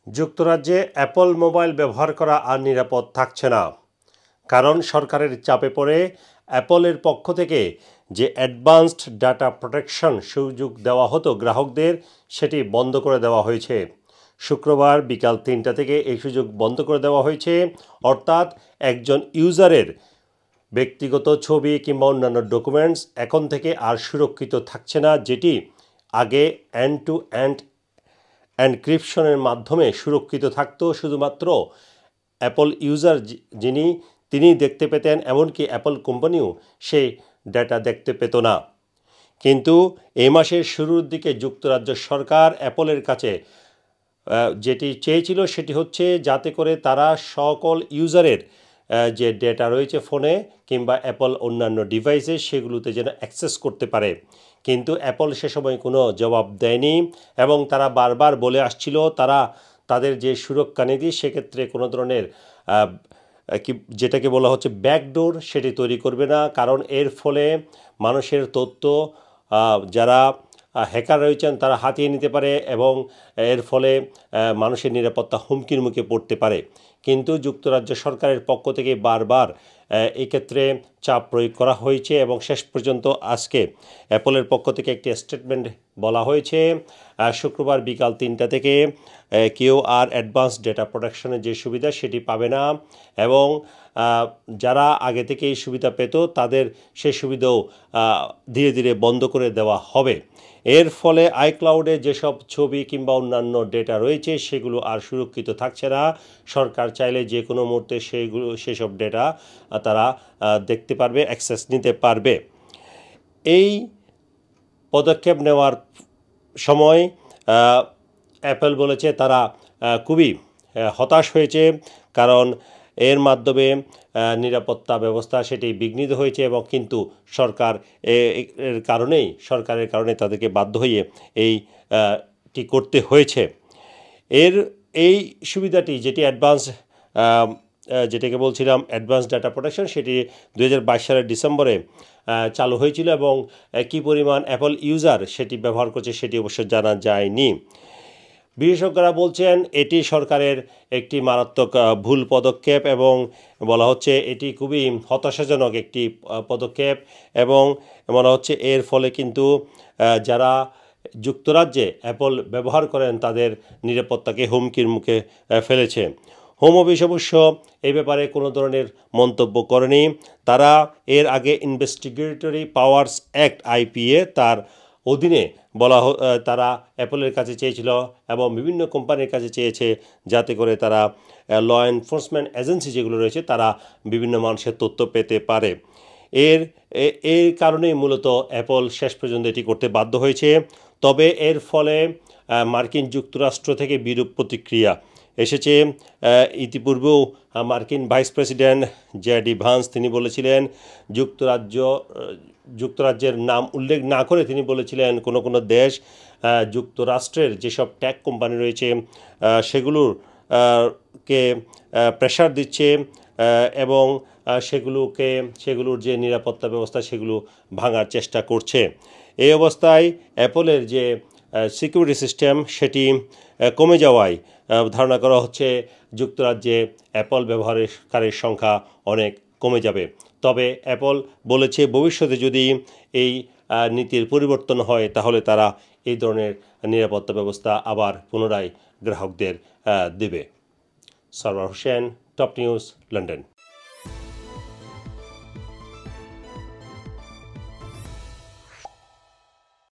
যুক্তরাজ্যে Apple mobile ব্যবহার করা আর নিরাপদ থাকছে না, কারণ সরকারের চাপে পড়ে অ্যাপলের পক্ষ থেকে যে অ্যাডভান্সড ডাটা প্রোটেকশন সুযোগ দেওয়া হতো গ্রাহকদের, সেটি বন্ধ করে দেওয়া হয়েছে। শুক্রবার বিকাল ৩টা থেকে এই সুযোগ বন্ধ করে দেওয়া হয়েছে। অর্থাৎ একজন ইউজারের ব্যক্তিগত ছবি কিংবা অন্যান্য ডকুমেন্টস এখন থেকে আর সুরক্ষিত থাকছে না, যেটি আগে এন্ড টু এন্ড এনক্রিপশনের মাধ্যমে সুরক্ষিত থাকতো। শুধুমাত্র অ্যাপল ইউজার তিনি দেখতে পেতেন, এমনকি অ্যাপল কোম্পানিও সেই ডেটা দেখতে পেত না। কিন্তু এই মাসের শুরুর দিকে যুক্তরাজ্য সরকার অ্যাপলের কাছে যেটি চেয়েছিল সেটি হচ্ছে যাতে করে তারা সকল ইউজারের যে ডেটা রয়েছে ফোনে কিংবা অ্যাপল অন্যান্য ডিভাইসে, সেগুলোতে যেন অ্যাক্সেস করতে পারে। কিন্তু অ্যাপল সে সময় কোনো জবাব দেয়নি এবং তারা বারবার বলে আসছিল তারা তাদের যে সুরক্ষা নীতি, সেক্ষেত্রে কোনো ধরনের যেটাকে বলা হচ্ছে ব্যাকডোর, সেটি তৈরি করবে না। কারণ এর ফলে মানুষের তথ্য যারা হ্যাকার রয়েছেন তারা হাতিয়ে নিতে পারে এবং এর ফলে মানুষের নিরাপত্তা হুমকির মুখে পড়তে পারে। কিন্তু যুক্তরাজ্য সরকারের পক্ষ থেকে বারবার এই ক্ষেত্রে চাপ প্রয়োগ করা হয়েছে এবং শেষ পর্যন্ত আজকে অ্যাপলের পক্ষ থেকে একটি স্টেটমেন্ট বলা হয়েছে শুক্রবার বিকাল ৩টা থেকে কেউ আর অ্যাডভান্স ডেটা প্রোটেকশনের যে সুবিধা সেটি পাবে না এবং যারা আগে থেকে এই সুবিধা পেত তাদের সেই সুবিধাও ধীরে ধীরে বন্ধ করে দেওয়া হবে। এর ফলে আইক্লাউডে যেসব ছবি কিংবা অন্যান্য ডেটা রয়েছে সেগুলো আর সুরক্ষিত থাকছে না। সরকার চাইলে যে কোনো মুহূর্তে সেসব ডেটা তারা দেখতে পারবে, অ্যাক্সেস নিতে পারবে। এই পদক্ষেপ নেওয়ার সময় অ্যাপল বলেছে তারা খুবই হতাশ হয়েছে, কারণ এর মাধ্যমে নিরাপত্তা ব্যবস্থা সেটি বিঘ্নিত হয়েছে এবং কিন্তু সরকারের কারণে তাদেরকে বাধ্য হয়ে এইটি করতে হয়েছে। এই সুবিধাটি যেটি যেটাকে বলছিলাম অ্যাডভান্স ডাটা প্রোটেকশন, সেটি 2022 সালের ডিসেম্বরে চালু হয়েছিল এবং কী পরিমাণ অ্যাপল ইউজার সেটি ব্যবহার করছে সেটি অবশ্য জানা যায়নি। বিশেষজ্ঞরা বলছেন এটি সরকারের একটি মারাত্মক ভুল পদক্ষেপ এবং বলা হচ্ছে এটি খুবই হতাশাজনক একটি পদক্ষেপ এবং মনে হচ্ছে এর ফলে কিন্তু যারা যুক্তরাজ্যে অ্যাপল ব্যবহার করেন তাদের নিরাপত্তাকে হুমকির মুখে ফেলেছে। হোম অফিস অবশ্য এই ব্যাপারে কোনো ধরনের মন্তব্য করেনি। তারা এর আগে ইনভেস্টিগেটরি পাওয়ার্স অ্যাক্ট আইপিএ তার অধীনে তারা অ্যাপলের কাছে চেয়েছিল এবং বিভিন্ন কোম্পানির কাছে চেয়েছে যাতে করে তারা ল এনফোর্সমেন্ট এজেন্সি যেগুলো রয়েছে তারা বিভিন্ন মানুষের তথ্য পেতে পারে। এর কারণেই মূলত অ্যাপল শেষ পর্যন্ত এটি করতে বাধ্য হয়েছে। তবে এর ফলে মার্কিন যুক্তরাষ্ট্র থেকে বিরূপ প্রতিক্রিয়া এসেছে। ইতিপূর্বেও মার্কিন ভাইস প্রেসিডেন্ট জেডি ভান্স তিনি বলেছিলেন যুক্তরাজ্যের নাম উল্লেখ না করে তিনি বলেছিলেন কোনো দেশ যুক্তরাষ্ট্রের যেসব টেক কোম্পানি রয়েছে সেগুলোকে প্রেশার দিচ্ছে এবং সেগুলোর যে নিরাপত্তা ব্যবস্থা সেগুলো ভাঙার চেষ্টা করছে। এই অবস্থায় অ্যাপলের যে সিকিউরিটি সিস্টেম সেটি কমে যাওয়ায় ধারণা করা হচ্ছে যুক্তরাজ্যে অ্যাপল ব্যবহারকারীর সংখ্যা অনেক কমে যাবে। তবে অ্যাপল বলেছে ভবিষ্যতে যদি এই নীতির পরিবর্তন হয় তাহলে তারা এই ধরনের নিরাপত্তা ব্যবস্থা আবার পুনরায় গ্রাহকদের দেবে। Sarwar Hossain, top news, London.